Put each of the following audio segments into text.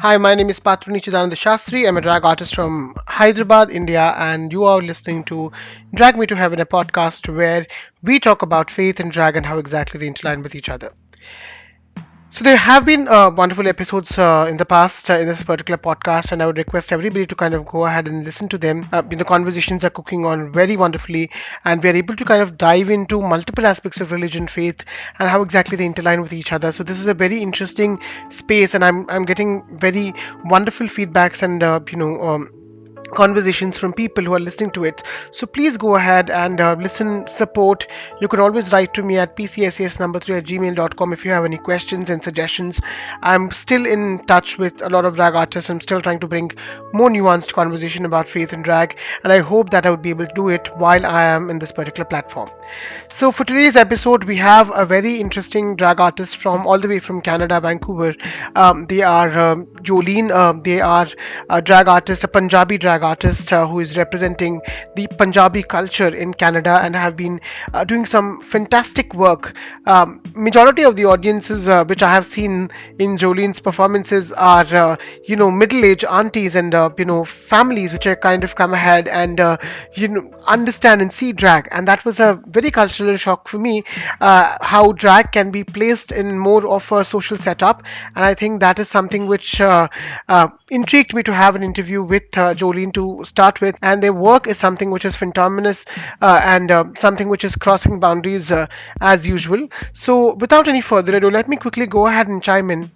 Hi, my name is Patruni Chidananda Shastri. I'm a drag artist from Hyderabad, India, and you are listening to Drag Me to Heaven, a podcast where we talk about faith and drag and how exactly they intertwine with each other. So there have been wonderful episodes in the past in this particular podcast, and I would request everybody to kind of go ahead and listen to them. Conversations are cooking on very wonderfully, and we are able to kind of dive into multiple aspects of religion, faith, and how exactly they interline with each other. So this is a very interesting space, and I'm getting very wonderful feedbacks and conversations from people who are listening to it. So please go ahead and listen, support. You can always write to me at pcsas number 3 at gmail.com if you have any questions and suggestions. I'm still in touch with a lot of drag artists. I'm still trying to bring more nuanced conversation about faith and drag, and I hope that I would be able to do it while I am in this particular platform. So for today's episode, we have a very interesting drag artist from all the way from Canada, Vancouver. They are Jolene. They are a drag artist, a Punjabi drag artist who is representing the Punjabi culture in Canada and have been doing some fantastic work. Majority of the audiences which I have seen in Jolene's performances are middle-aged aunties and families which are kind of come ahead and understand and see drag, and that was a very cultural shock for me, how drag can be placed in more of a social setup. And I think that is something which intrigued me to have an interview with Jolene to start with, and their work is something which is phenomenal, and something which is crossing boundaries as usual. So without any further ado, let me quickly go ahead and chime in.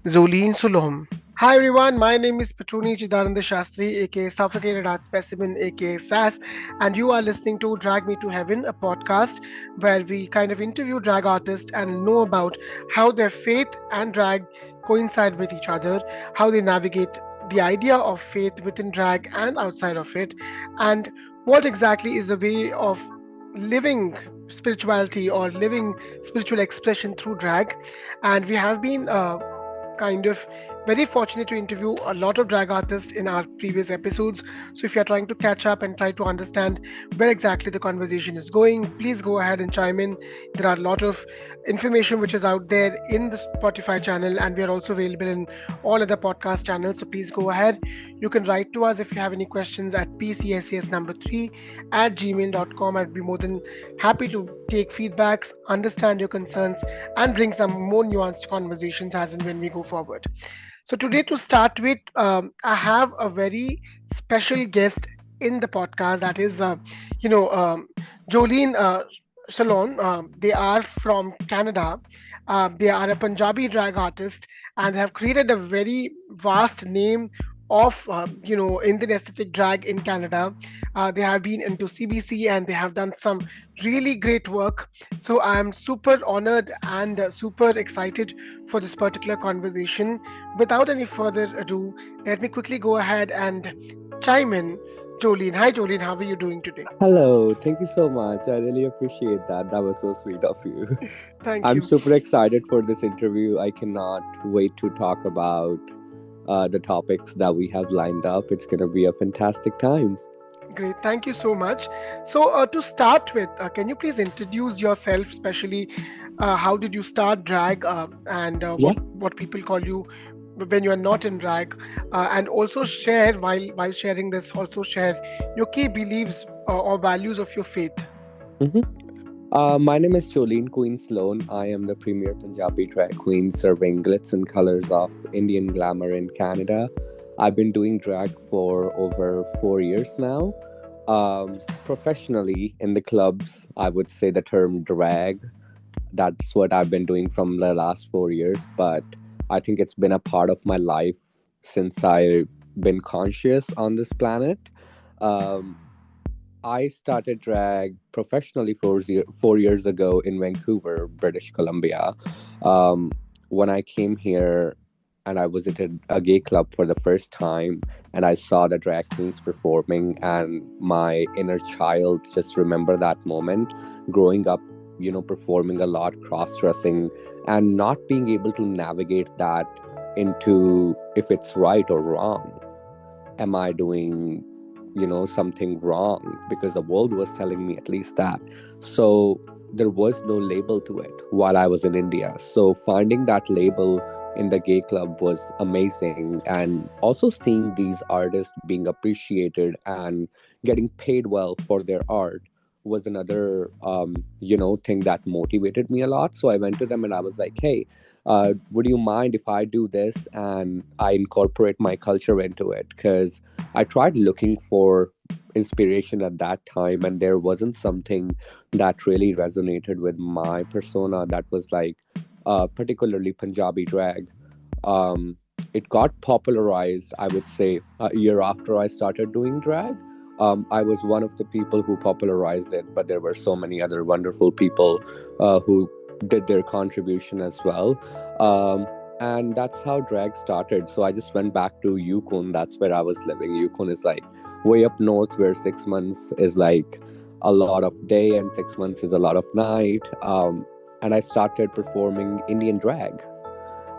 Jolene Sulom. Hi everyone, my name is Patruni Chidananda Shastri, aka Suffocated Art Specimen, aka SAS, and you are listening to Drag Me to Heaven, a podcast where we kind of interview drag artists and know about how their faith and drag coincide with each other, how they navigate the idea of faith within drag and outside of it, and what exactly is the way of living spirituality or living spiritual expression through drag. And we have been kind of very fortunate to interview a lot of drag artists in our previous episodes. So if you're trying to catch up and try to understand where exactly the conversation is going, please go ahead and chime in. There are a lot of information which is out there in the Spotify channel, and we are also available in all other podcast channels. So please go ahead. You can write to us if you have any questions at pcsas number 3 at gmail.com. I'd be more than happy to take feedbacks, understand your concerns, and bring some more nuanced conversations as and when we go forward. So today, to start with, I have a very special guest in the podcast. That is, Jolene Salon. They are from Canada. They are a Punjabi drag artist, and they have created a very vast name of Indian aesthetic drag in Canada. They have been into CBC and they have done some really great work. So I'm super honored and super excited for this particular conversation. Without any further ado, let me quickly go ahead and chime in. Jolene. Hi, Jolene. How are you doing today? Hello, thank you so much. I really appreciate that. That was so sweet of you. Thank I'm you. super excited for this interview. I cannot wait to talk about the topics that we have lined up. It's going to be a fantastic time. Great. Thank you so much. So, to start with, can you please introduce yourself, especially how did you start drag, and Yeah. what people call you when you are not in drag, and also share while sharing this, also share your key beliefs or values of your faith. hmm my name is Jolene Queen Sloan. I am the premier Punjabi drag queen serving glitz and colors of Indian glamour in Canada. I've been doing drag for over 4 years now. Professionally, in the clubs, I would say the term drag. That's what I've been doing from the last 4 years. But I think it's been a part of my life since I've been conscious on this planet. Um, I started drag professionally 4 years ago in Vancouver, British Columbia. Um, when I came here and I visited a gay club for the first time, and I saw the drag queens performing, and my inner child just remember that moment growing up, performing a lot, cross dressing, and not being able to navigate that into if it's right or wrong. Am I doing something wrong, because the world was telling me at least that. So there was no label to it while I was in India. So finding that label in the gay club was amazing, and also seeing these artists being appreciated and getting paid well for their art was another thing that motivated me a lot. So I went to them and I was like, hey, would you mind if I do this and I incorporate my culture into it? Because I tried looking for inspiration at that time, and there wasn't something that really resonated with my persona, that was like particularly Punjabi drag. um, it got popularized, I would say, a year after I started doing drag. I was one of the people who popularized it, but there were so many other wonderful people who did their contribution as well. Um, and that's how drag started. So I just went back to Yukon. That's where I was living. Yukon is like way up north, where 6 months is like a lot of day and 6 months is a lot of night. And I started performing Indian drag.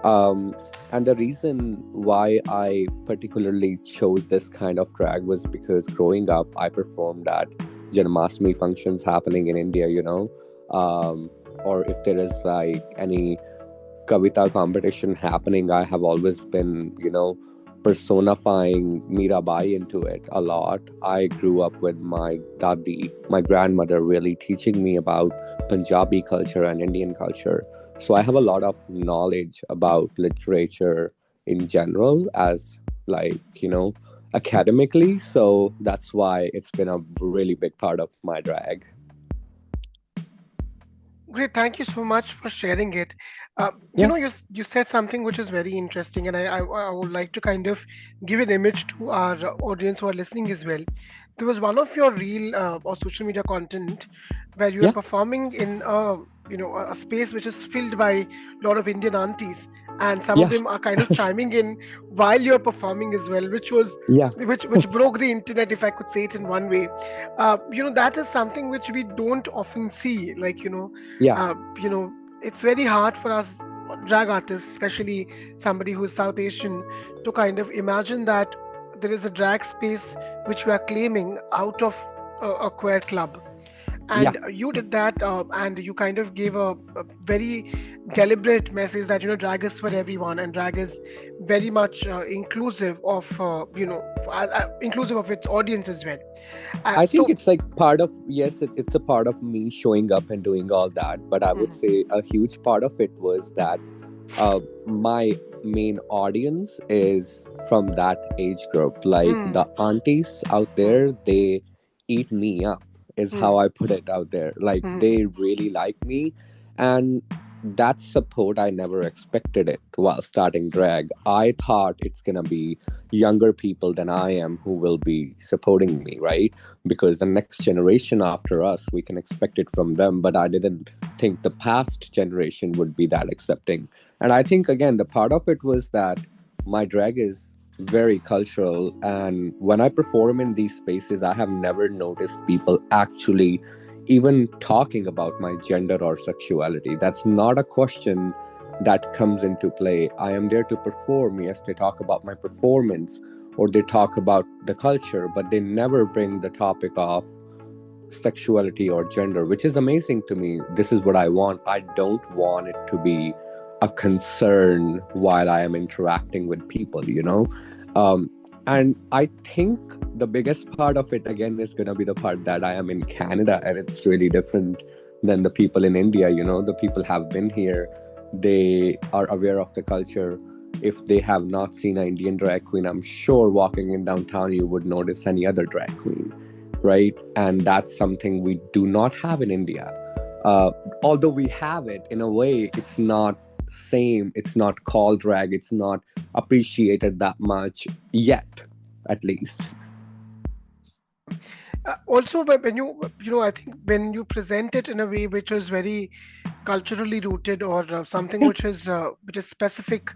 Um, and the reason why I particularly chose this kind of drag was because growing up, I performed at Janmashtami functions happening in India, um, or if there is like any Kavita competition happening, I have always been, personifying Mirabai into it a lot. I grew up with my dadi, my grandmother, really teaching me about Punjabi culture and Indian culture. So I have a lot of knowledge about literature in general, as like, academically. So that's why it's been a really big part of my drag. Great, thank you so much for sharing it. Yeah, You said something which is very interesting, and I would like to kind of give an image to our audience who are listening as well. There was one of your reel or social media content where you were yeah, performing in a space which is filled by a lot of Indian aunties, and some of yeah, them are kind of chiming in while you're performing as well, yeah, which broke the internet, if I could say it in one way. That is something which we don't often see, like yeah. uh, you know it's very hard for us drag artists, especially somebody who's South Asian, to kind of imagine that there is a drag space which we are claiming out of a queer club. Yeah. And you did that, and you kind of gave a very deliberate message that drag is for everyone, and drag is very much inclusive of inclusive of its audience as well. I think So it's like part of, yes, it's a part of me showing up and doing all that. But I would mhm, say a huge part of it was that my main audience is from that age group. Like mm, the aunties out mm, there, they eat me up, is mm, how I put it out there. Like mm, they really like me. And that support, I never expected it while starting drag. I thought it's gonna be younger people than I am who will be supporting me, right? Because the next generation after us, we can expect it from them. But I didn't think the past generation would be that accepting. And I think, again, the part of it was that my drag is very cultural. And when I perform in these spaces, I have never noticed people actually even talking about my gender or sexuality. That's not a question that comes into play. I am there to perform. Yes, they talk about my performance or they talk about the culture, but they never bring the topic of sexuality or gender, which is amazing to me. This is what I want. I don't want it to be a concern while I am interacting with people, Um, and I think the biggest part of it, again, is going to be the part that I am in Canada, and it's really different than the people in India. The people have been here, they are aware of the culture. If they have not seen an Indian drag queen, I'm sure walking in downtown, you would notice any other drag queen, right? And that's something we do not have in India. Although we have it in a way, it's not same. It's not called drag. It's not appreciated that much yet, at least. also, when I think when you present it in a way which is very culturally rooted, or something Yeah, which is specific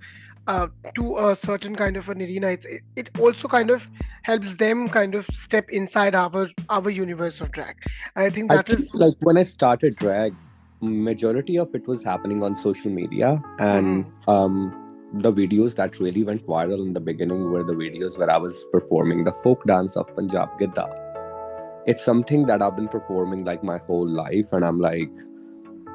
to a certain kind of an arena, it also kind of helps them kind of step inside our universe of drag. And I think I that think is. like when I started drag, majority of it was happening on social media, and Mhm. the videos that really went viral in the beginning were the videos where I was performing the folk dance of Punjab Gidda. It's something that I've been performing like my whole life, and I'm like,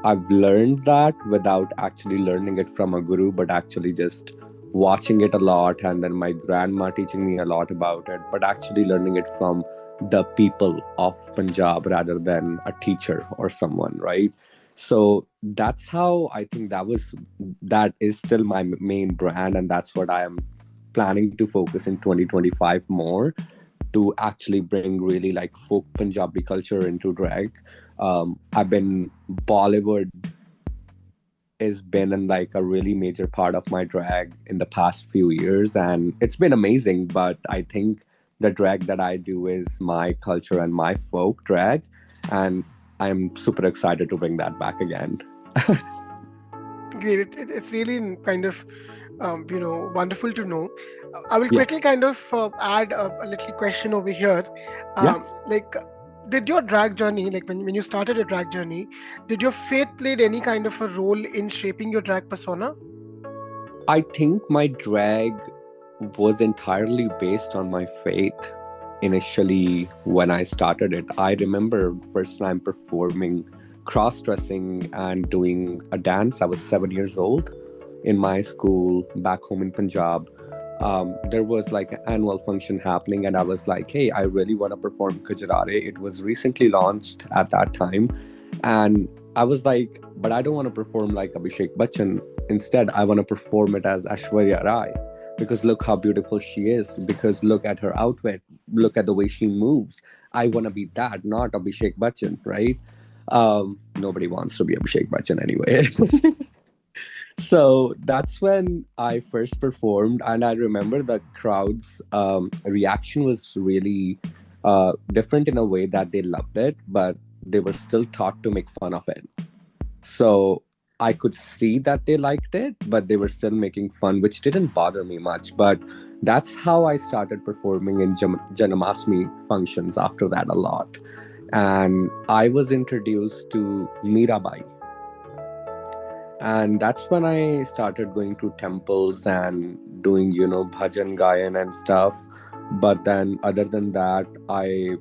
I've learned that without actually learning it from a guru, but actually just watching it a lot, and then my grandma teaching me a lot about it, but actually learning it from the people of Punjab rather than a teacher or someone, right? So that's how I think that is still my main brand, and that's what I am planning to focus in 2025 more, to actually bring really like folk Punjabi culture into drag. I've been Bollywood has been in like a really major part of my drag in the past few years, and it's been amazing. But I think the drag that I do is my culture and my folk drag, and I'm super excited to bring that back again. Great. It's really kind of wonderful to know. I will Yeah, quickly kind of add a little question over here. yeah. Like, did your drag journey, like when you started your drag journey, did your faith played any kind of a role in shaping your drag persona? I think my drag was entirely based on my faith initially when I started it. I remember first time performing cross dressing and doing a dance. I was 7 years old in my school back home in Punjab. There was like an annual function happening, and I was like, hey, I really want to perform Gujarati. It was recently launched at that time. And I was like, but I don't want to perform like Abhishek Bachchan. Instead, I want to perform it as Ashwarya Rai, because look how beautiful she is, because look at her outfit, look at the way she moves. I want to be that, not Abhishek Bachchan, right? Nobody wants to be Abhishek Bachchan anyway. So that's when I first performed, and I remember the crowd's reaction was really different in a way that they loved it, but they were still taught to make fun of it. So I could see that they liked it, but they were still making fun, which didn't bother me much. But that's how I started performing in Janamashtami functions after that a lot. And I was introduced to Mirabai, and that's when I started going to temples and doing, bhajan gayan and stuff. But then other than that, I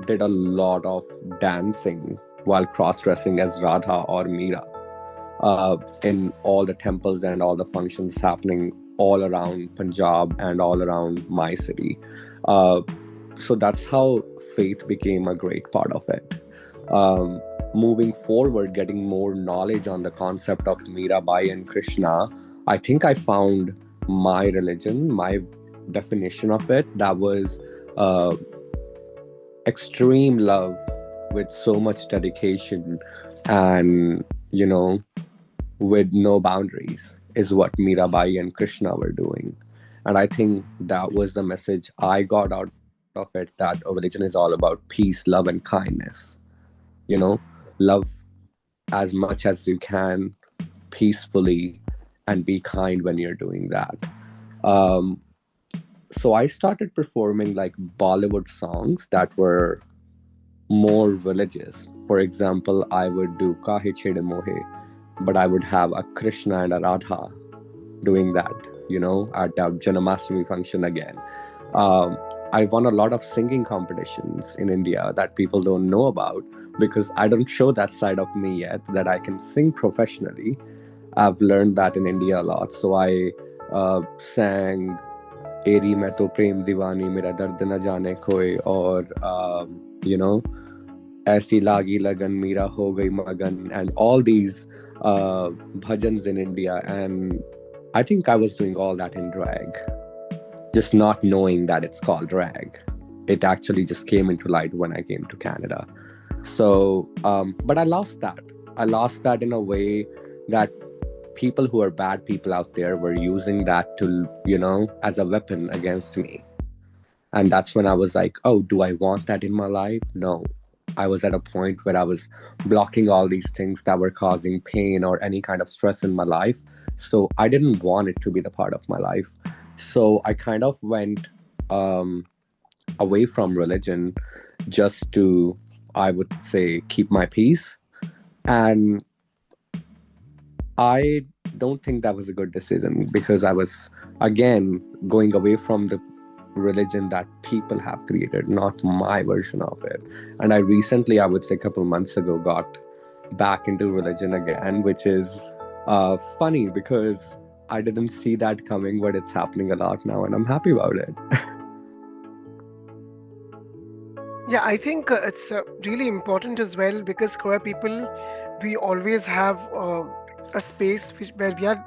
did a lot of dancing while cross-dressing as Radha or Meera, in all the temples and all the functions happening all around Punjab and all around my city. uh, so that's how faith became a great part of it. um, Moving forward, getting more knowledge on the concept of Mirabai and Krishna, I think I found my religion, my definition of it, that was uh, extreme love with so much dedication, and with no boundaries, is what Mirabai and Krishna were doing. And I think that was the message I got out of it, that a religion is all about peace, love, and kindness. You know, love as much as you can, peacefully, and be kind when you're doing that. Um, so I started performing like Bollywood songs that were more religious. For example, I would do Kahe Chede Mohe, but I would have a Krishna and a Radha doing that, at the Janamastami function again. Um, I won a lot of singing competitions in India that people don't know about, because I don't show that side of me yet, that I can sing professionally. I've learned that in India a lot. So I sang Eri Main To Prem Diwani Mera Dard Na Jaane Koe, or you know Aisi Lagi Lagan Mera Ho Gai Magan, and all these bhajans in India. And I think I was doing all that in drag, just not knowing that it's called drag. It actually just came into light when I came to Canada. So, but I lost that. I lost that in a way that people who are bad people out there were using that to, as a weapon against me. And that's when I was like, oh, do I want that in my life? No. I was at a point where I was blocking all these things that were causing pain or any kind of stress in my life. So I didn't want it to be the part of my life. So I kind of went um, away from religion just to, I would say, keep my peace. And I don't think that was a good decision, because I was, again, going away from the religion that people have created, not my version of it. And I recently, I would say a couple months ago, got back into religion again, which is funny because I didn't see that coming, but it's happening a lot now, and I'm happy about it. Yeah, I think it's really important as well because queer people, we always have a space where we are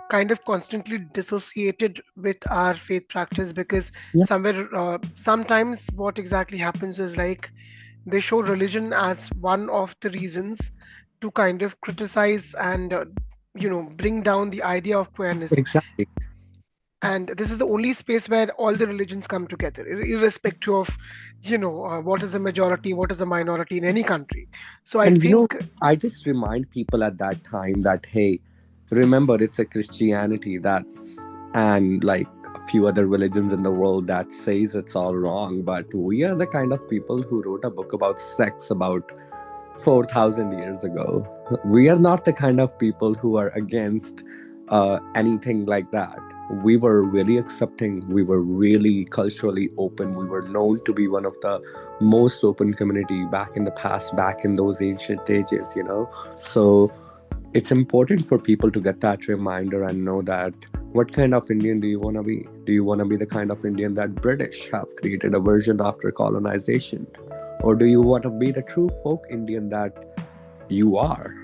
kind of constantly dissociated with our faith practice because Yeah, sometimes what exactly happens is like they show religion as one of the reasons to kind of criticize and bring down the idea of queerness, exactly. and this is the only space where all the religions come together, irrespective of what is a majority, what is a minority in any country. So I And think, I just remind people at that time that, hey, remember, it's a Christianity that's, and like a few other religions in the world that says it's all wrong. But we are the kind of people who wrote a book about sex about 4,000 years ago. We are not the kind of people who are against anything like that. We were really accepting. We were really culturally open. We were known to be one of the most open community back in the past, back in those ancient ages, you know? So it's important for people to get that reminder and know that what kind of Indian do you want to be? Do you want to be the kind of Indian that British have created a version after colonization? Or do you want to be the true folk Indian that you are?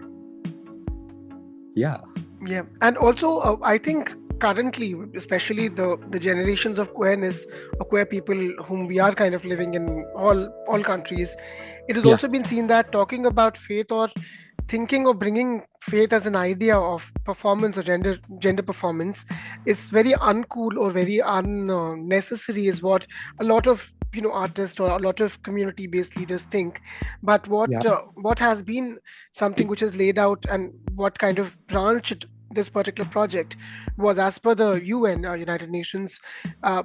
Yeah, yeah, and also I think currently, especially the generations of queerness or queer people whom we are kind of living in all countries, it has yeah, also been seen that talking about faith or thinking of bringing faith as an idea of performance or gender performance is very uncool or very unnecessary, is what a lot of artists or a lot of community based leaders think. But yeah, what has been something which is laid out and what kind of branched this particular project was, as per the UN, United Nations,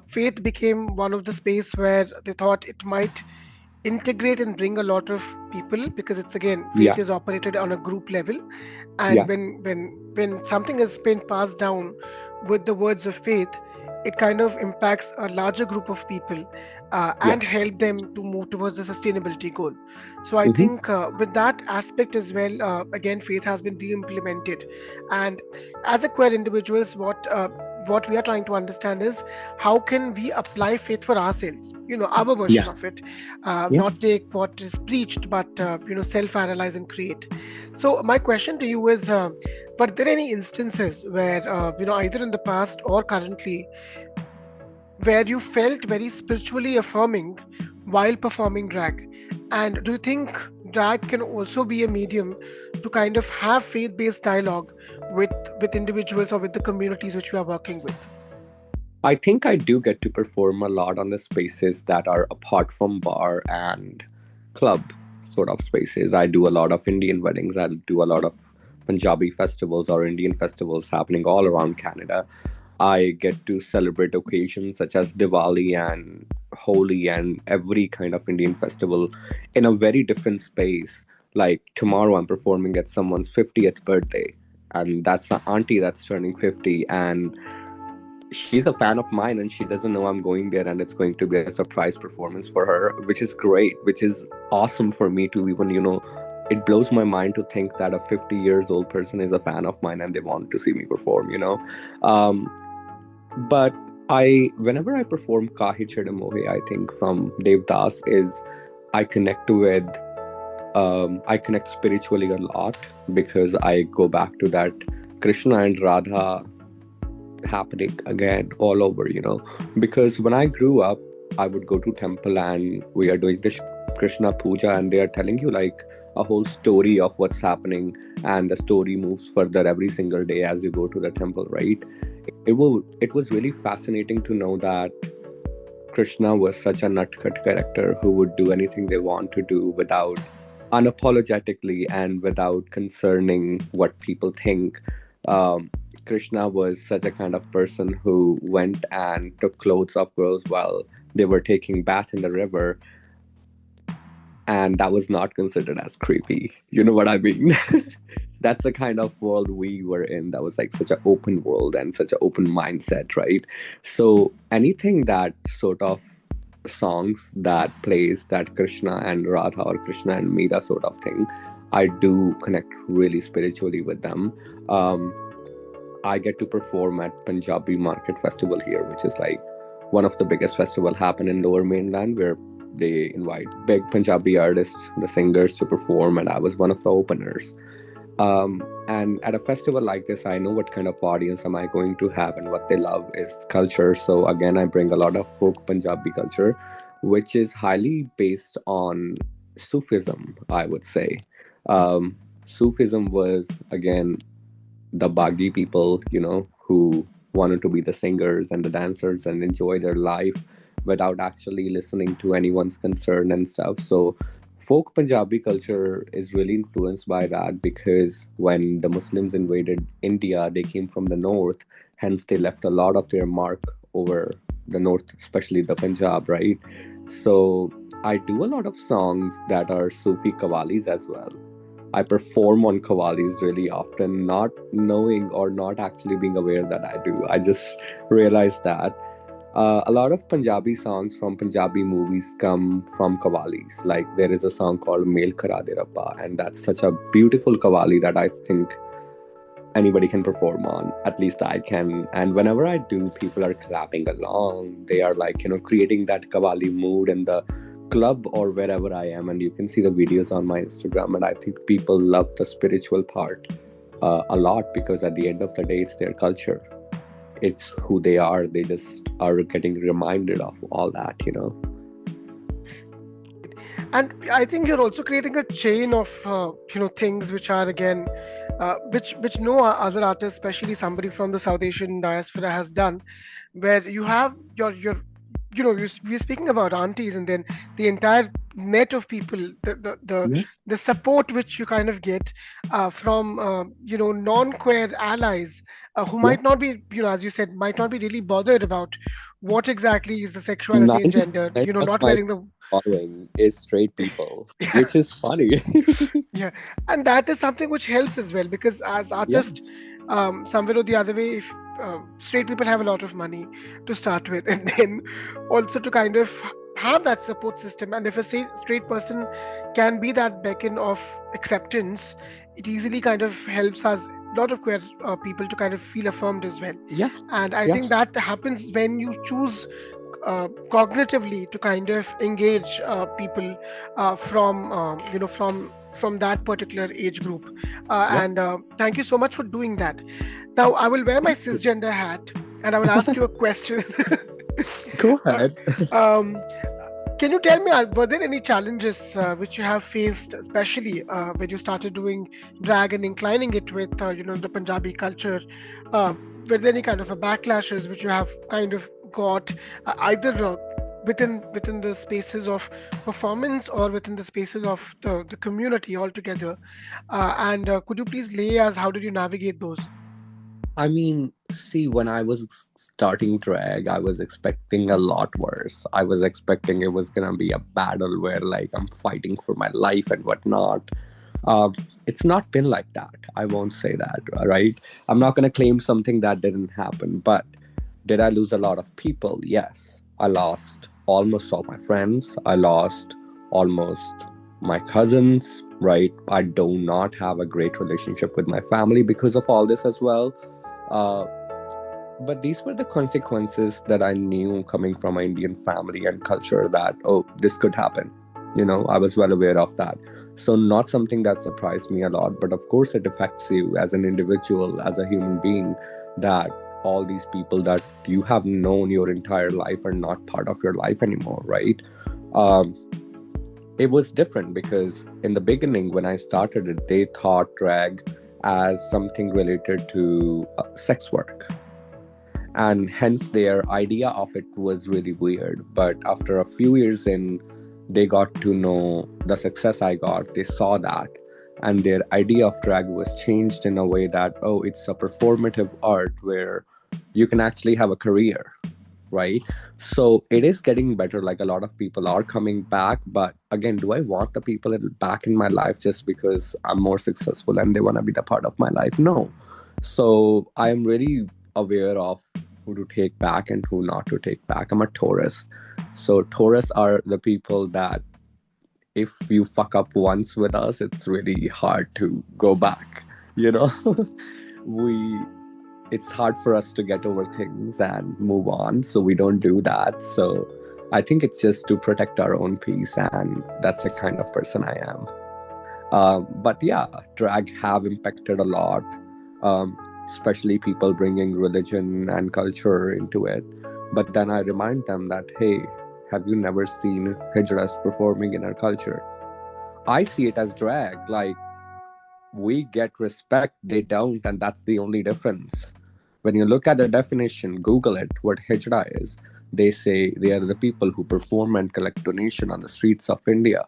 faith became one of the space where they thought it might integrate and bring a lot of people, because it's again, faith yeah, is operated on a group level, and yeah, when something has been passed down with the words of faith, it kind of impacts a larger group of people, and yes. help them to move towards the sustainability goal. So I Hmm. think with that aspect as well, again, faith has been re-implemented. And as a queer individuals, what we are trying to understand is how can we apply faith for ourselves, our version Yeah, of it, yeah. not take what is preached, but self-analyze and create. So my question to you is, were there any instances where either in the past or currently, where you felt very spiritually affirming while performing drag? And do you think drag can also be a medium to kind of have faith-based dialogue with individuals or with the communities which we are working with? I think I do get to perform a lot on the spaces that are apart from bar and club sort of spaces. I do a lot of Indian weddings. I do a lot of Punjabi festivals or Indian festivals happening all around Canada. I get to celebrate occasions such as Diwali and Holi and every kind of Indian festival in a very different space. Like tomorrow, I'm performing at someone's 50th birthday, and that's an auntie that's turning 50. And she's a fan of mine, and she doesn't know I'm going there, and it's going to be a surprise performance for her, which is great, which is awesome for me to even, it blows my mind to think that a 50 years old person is a fan of mine and they want to see me perform. um, but whenever I perform Kahi Chede Mohe, I think from Devdas is I connect with, I connect spiritually a lot because I go back to that Krishna and Radha happening again all over. Because when I grew up, I would go to temple and we are doing this Krishna puja, and they are telling you like a whole story of what's happening, and the story moves further every single day as you go to the temple, right? It was really fascinating to know that Krishna was such a nutcut character who would do anything they want to do without unapologetically and without concerning what people think. Um, Krishna was such a kind of person who went and took clothes off girls while they were taking bath in the river, and that was not considered as creepy. You know what I mean? That's the kind of world we were in. That was like such an open world and such an open mindset, right? So anything that sort of songs that plays that Krishna and Radha or Krishna and Meera sort of thing, I do connect really spiritually with them. Um, I get to perform at Punjabi Market Festival here, which is like one of the biggest festival happen in Lower Mainland, where they invite big Punjabi artists, the singers, to perform, and I was one of the openers. And at a festival like this, I know what kind of audience am I going to have, and what they love is culture. So again, I bring a lot of folk Punjabi culture, which is highly based on Sufism, I would say. Sufism was, again, the baggy people, who wanted to be the singers and the dancers and enjoy their life without actually listening to anyone's concern and stuff. So, folk Punjabi culture is really influenced by that, because when the Muslims invaded India, they came from the north, hence, they left a lot of their mark over the north, especially the Punjab, right? So, I do a lot of songs that are Sufi Qawwalis as well. I perform on qawwalis really often, not knowing or not actually being aware that I do. I just realized that. A lot of Punjabi songs from Punjabi movies come from qawwalis. Like, there is a song called Mail Kara De Rabba, and that's such a beautiful qawwali that I think anybody can perform on. At least I can. And whenever I do, people are clapping along. They are like, creating that qawwali mood in the club or wherever I am. And you can see the videos on my Instagram. And I think people love the spiritual part a lot, because at the end of the day, it's their culture. It's who they are. They just are getting reminded of all that. And I think you're also creating a chain of things which are again which no other artist, especially somebody from the South Asian diaspora, has done, where you have your we're speaking about aunties, and then the entire net of people, Yeah. the support which you kind of get from non-queer allies who Yeah. might not be, as you said, might not be really bothered about what exactly is the sexuality and gender, 90% of not my wearing the following is straight people, which is funny. yeah, and that is something which helps as well, because as Yeah. artists, somewhere or the other way, if straight people have a lot of money to start with, and then also to kind of have that support system, and if a straight person can be that beacon of acceptance, it easily kind of helps us, a lot of queer people, to kind of feel affirmed as well. Yeah. And I Yeah. think that happens when you choose cognitively to kind of engage people from that particular age group. Yeah. And thank you so much for doing that. Now I will wear my cisgender hat and I will ask you a question. Go Uh, ahead. um, can you tell me, were there any challenges which you have faced, especially when you started doing drag and inclining it with, the Punjabi culture? Uh, were there any kind of a backlashes which you have kind of got either within the spaces of performance or within the spaces of the community altogether? And could you please lay us how did you navigate those? I mean, see, when I was starting drag, I was expecting a lot worse. I was expecting it was gonna be a battle where, like, I'm fighting for my life and whatnot. Um, it's not been like that. I won't say that, right? I'm not gonna claim something that didn't happen. But did I lose a lot of people? Yes. I lost almost all my friends. I lost almost my cousins, right? I do not have a great relationship with my family because of all this as well. Uh, but these were the consequences that I knew coming from an Indian family and culture, that, oh, this could happen. I was well aware of that. So, not something that surprised me a lot, but of course, it affects you as an individual, as a human being, that all these people that you have known your entire life are not part of your life anymore, right? Um, it was different because in the beginning, when I started it, they thought drag as something related to sex work, and hence their idea of it was really weird. But after a few years in, they got to know the success I got. They saw that, and their idea of drag was changed in a way that, oh, it's a performative art where you can actually have a career, right? So it is getting better. Like, a lot of people are coming back, but again, do I want the people back in my life just because I'm more successful and they want to be the part of my life? No. So I am really aware of who to take back and who not to take back. I'm a Taurus. So Taurus are the people that if you fuck up once with us, it's really hard to go back. You know, we it's hard for us to get over things and move on, so we don't do that. So I think it's just to protect our own peace, and that's the kind of person I am. But yeah, drag have impacted a lot, especially people bringing religion and culture into it. But then I remind them that, hey, have you never seen hijras performing in our culture? I see it as drag. Like, we get respect, they don't, and that's the only difference. When you look at the definition, Google it, what hijra is, they say they are the people who perform and collect donation on the streets of India,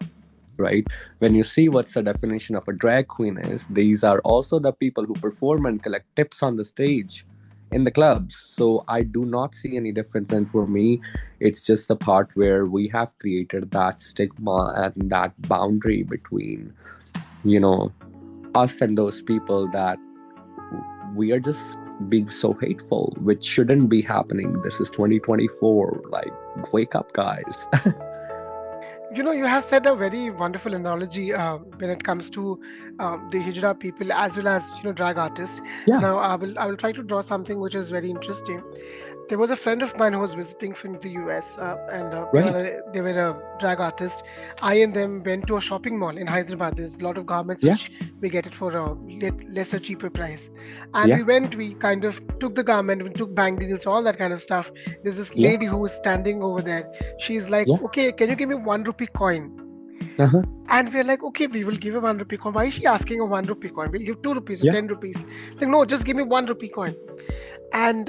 right? When you see what's the definition of a drag queen is, these are also the people who perform and collect tips on the stage in the clubs. So I do not see any difference. And for me, it's just the part where we have created that stigma and that boundary between, you know, us and those people, that we are just being so hateful, which shouldn't be happening. This is 2024. Like, wake up, guys. You have said a very wonderful analogy when it comes to the Hijra people as well as drag artists. Yeah, Now, I will try to draw something which is very interesting. There was a friend of mine who was visiting from the US, and right. they were a drag artist. I and them went to a shopping mall in Hyderabad. There's a lot of garments Yeah, which we get it for a lesser, cheaper price. And yeah, we went, we kind of took the garment, we took bangles, all that kind of stuff. There's this yeah, lady who was standing over there. She's like, yeah. "Okay, can you give me 1 rupee coin?" Uh-huh. And we're like, okay, we will give a 1 rupee coin. Why is she asking a 1 rupee coin? We'll give 2 rupees or Yeah, 10 rupees. Like, no, just give me 1 rupee coin. And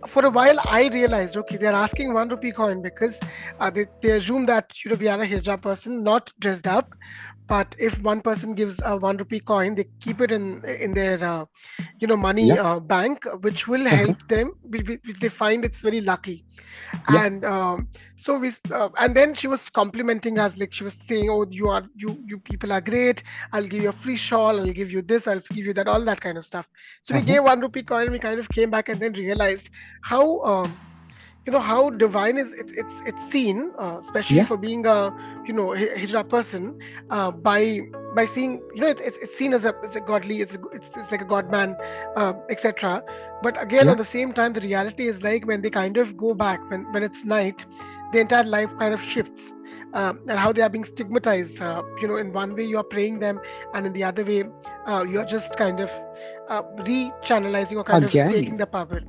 for a while, I realized, okay, they're asking 1 rupee coin because they assume that we are a hijab person, not dressed up. But if one person gives a 1 rupee coin, they keep it in their money yeah, bank, which will uh-huh. help them, which they find it's very lucky. Yeah, And and then she was complimenting us, like she was saying, oh, you people are great, I'll give you a free shawl, I'll give you this, I'll give you that, all that kind of stuff. So we uh-huh. gave 1 rupee coin. We kind of came back and then realized how how divine is it's seen, especially Yeah, for being a hijra person, by seeing, it's seen as a godly, it's like a god man, etc. But again, yeah, on the same time, the reality is like when they kind of go back, when it's night, the entire life kind of shifts. And how they are being stigmatized, in one way you are praying them, and in the other way, you're just kind of re-channelizing or kind of again, taking the power.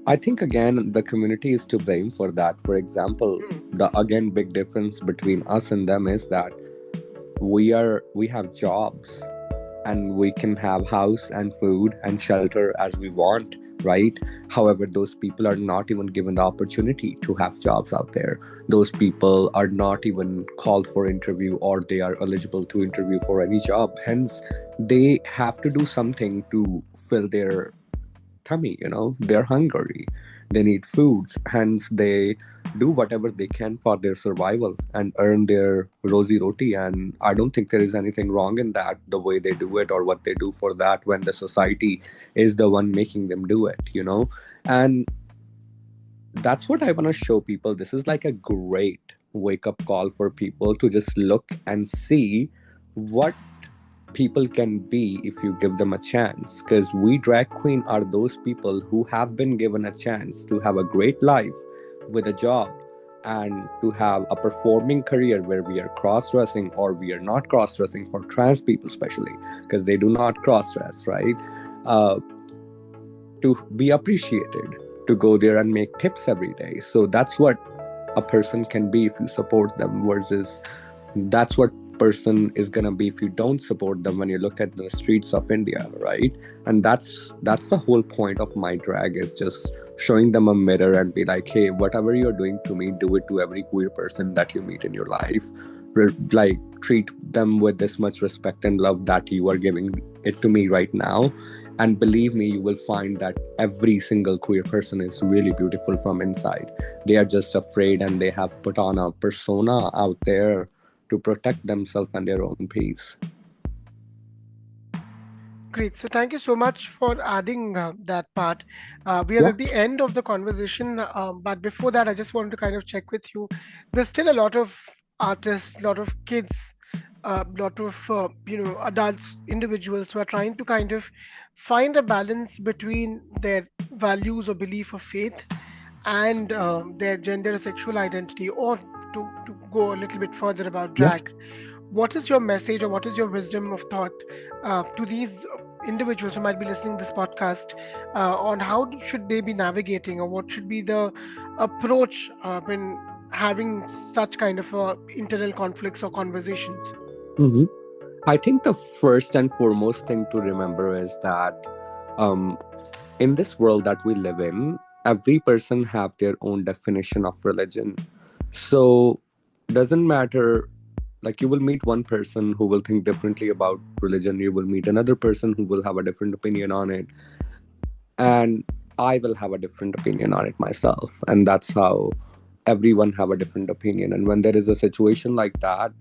I think again the community is to blame for that. For example, Mm, the again big difference between us and them is that we have jobs, and we can have house and food and shelter as we want, right? However, those people are not even given the opportunity to have jobs out there. Those people are not even called for interview, or they are eligible to interview for any job. Hence, they have to do something to fill their tummy. They're hungry, they need foods, hence they do whatever they can for their survival and earn their rosy roti. And I don't think there is anything wrong in that, the way they do it or what they do for that, when the society is the one making them do it. And that's what I want to show people. This is like a great wake up call for people to just look and see what people can be if you give them a chance. Because we drag queen are those people who have been given a chance to have a great life with a job, and to have a performing career where we are cross dressing, or we are not cross dressing, for trans people especially, because they do not cross dress, right? uh, to be appreciated, to go there and make tips every day. So that's what a person can be if you support them, versus that's what person is going to be if you don't support them when you look at the streets of India, right? And that's the whole point of my drag, is just showing them a mirror and be like, hey, whatever you're doing to me, do it to every queer person that you meet in your life. Like, treat them with this much respect and love that you are giving it to me right now. And believe me, you will find that every single queer person is really beautiful from inside. They are just afraid, and they have put on a persona out there to protect themselves and their own peace. Great. So thank you so much for adding that part. We are Yeah, at the end of the conversation, but before that, I just wanted to kind of check with you. There's still a lot of artists, a lot of kids, a lot of adults, individuals who are trying to kind of find a balance between their values or belief of faith and their gender or sexual identity, or to go a little bit further about Yeah. drag. What is your message or what is your wisdom of thought to these individuals who might be listening to this podcast on how should they be navigating, or what should be the approach when having such kind of internal conflicts or conversations? hmm I think the first and foremost thing to remember is that um, in this world that we live in, every person have their own definition of religion. So doesn't matter, like you will meet one person who will think differently about religion, you will meet another person who will have a different opinion on it, and I will have a different opinion on it myself, and that's how everyone have a different opinion. And when there is a situation like that,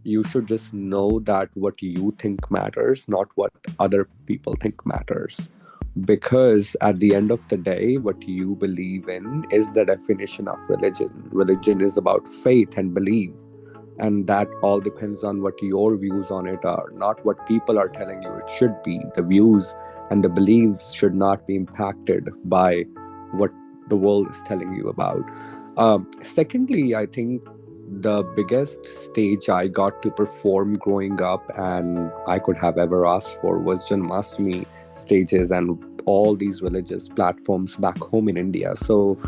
you should just know that what you think matters, not what other people think matters. Because at the end of the day, what you believe in is the definition of religion. Religion is about faith and belief. And that all depends on what your views on it are, not what people are telling you it should be. The views and the beliefs should not be impacted by what the world is telling you about. Secondly, I think the biggest stage I got to perform growing up and I could have ever asked for was Janmashtami stages and all these religious platforms back home in India. So,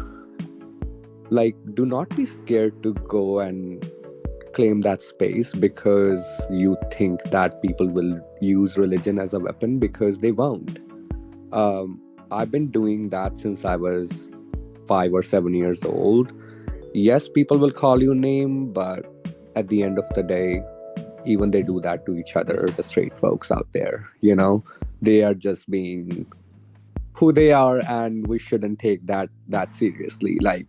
like, do not be scared to go and claim that space because you think that people will use religion as a weapon, because they won't. Um, I've been doing that since I was 5 or 7 years old. Yes, people will call you name, but at the end of the day, even they do that to each other, the straight folks out there, they are just being who they are, and we shouldn't take that seriously. Like,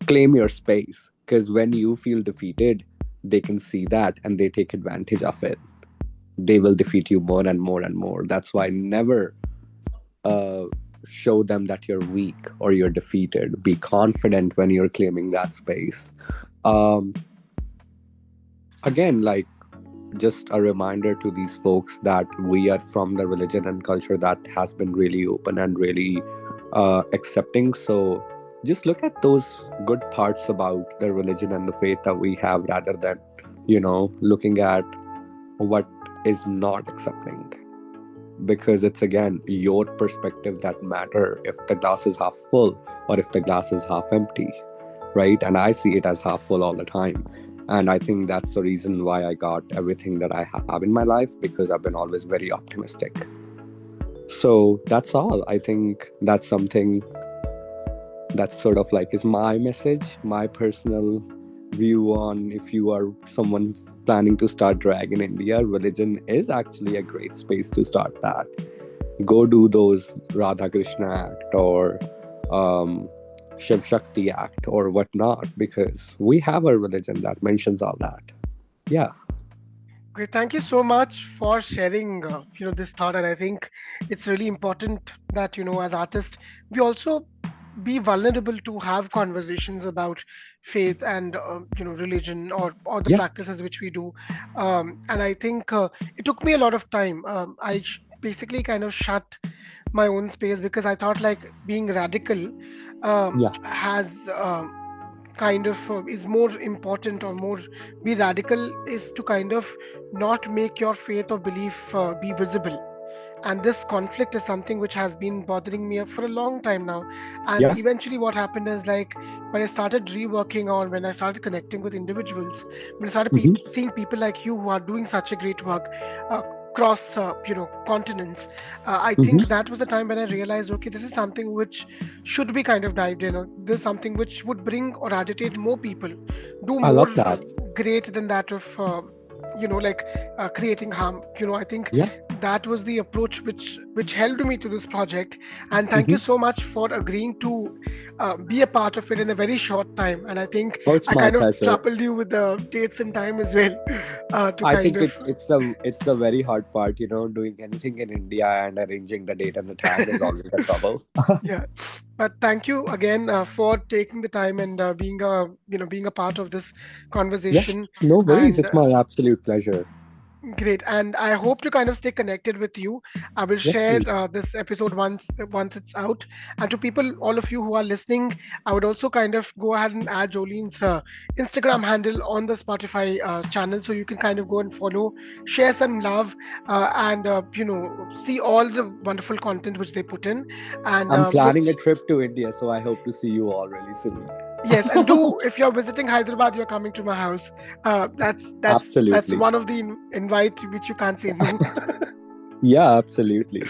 claim your space, because when you feel defeated, they can see that and they take advantage of it. They will defeat you more and more and more. That's why never uh, show them that you're weak or you're defeated. Be confident when you're claiming that space. um, Again, like, just a reminder to these folks that we are from the religion and culture that has been really open and really accepting. So just look at those good parts about the religion and the faith that we have, rather than looking at what is not accepting, because it's again your perspective that matter, if the glass is half full or if the glass is half empty, right? And I see it as half full all the time. And I think that's the reason why I got everything that I have in my life, because I've been always very optimistic. So that's all. I think that's something that's sort of like is my message, my personal view on, if you are someone planning to start drag in India, religion is actually a great space to start that. Go do those Radha Krishna act or um, Shiv Shakti act or whatnot, because we have a religion that mentions all that. Yeah. Great, thank you so much for sharing this thought. And I think it's really important that as artists we also be vulnerable to have conversations about faith and religion, or the Yeah. practices which we do. And I think it took me a lot of time. Basically kind of shut my own space because I thought like being radical Yeah. has kind of is more important, or more be radical is to kind of not make your faith or belief be visible. And this conflict is something which has been bothering me for a long time now. And Yeah. eventually what happened is like when I started reworking on, when I started connecting with individuals, when I started hmm seeing people like you who are doing such a great work across continents, I think hmm that was the time when I realized, okay, this is something which should be kind of dived in, or this is something which would bring or agitate more people, do I more love that. great than that of like creating harm. I think Yeah. that was the approach which helped me to this project. And thank you Hmm. so much for agreeing to be a part of it in a very short time. And I think Oh, it's I my kind of pleasure. troubled you with the dates and time as well, to I kind think of it's the very hard part, doing anything in India and arranging the date and the time is always a trouble. yeah. But thank you again for taking the time and being a part of this Yes, conversation. no worries. And It's my absolute pleasure. great, and I hope to kind of stay connected with you. I will Yes, share please. this episode once it's out, and to people, all of you who are listening, I would also kind of go ahead and add Jolene's Instagram handle on the Spotify channel, so you can kind of go and follow, share some love, and see all the wonderful content which they put in, and I'm look. planning a trip to India, so I hope to see you all really soon. Yes, and do if you're visiting Hyderabad, you're coming to my house. That's Absolutely. one of the invite which you can't say no. Yeah, absolutely.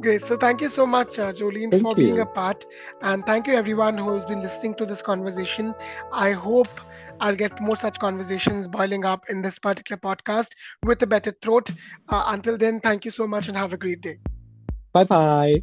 Great. So thank you so much, Jolene, for Thank being a you. part, and thank you everyone who's been listening to this conversation. I hope I'll get more such conversations boiling up in this particular podcast with a better throat. Until then, thank you so much and have a great day. Bye bye.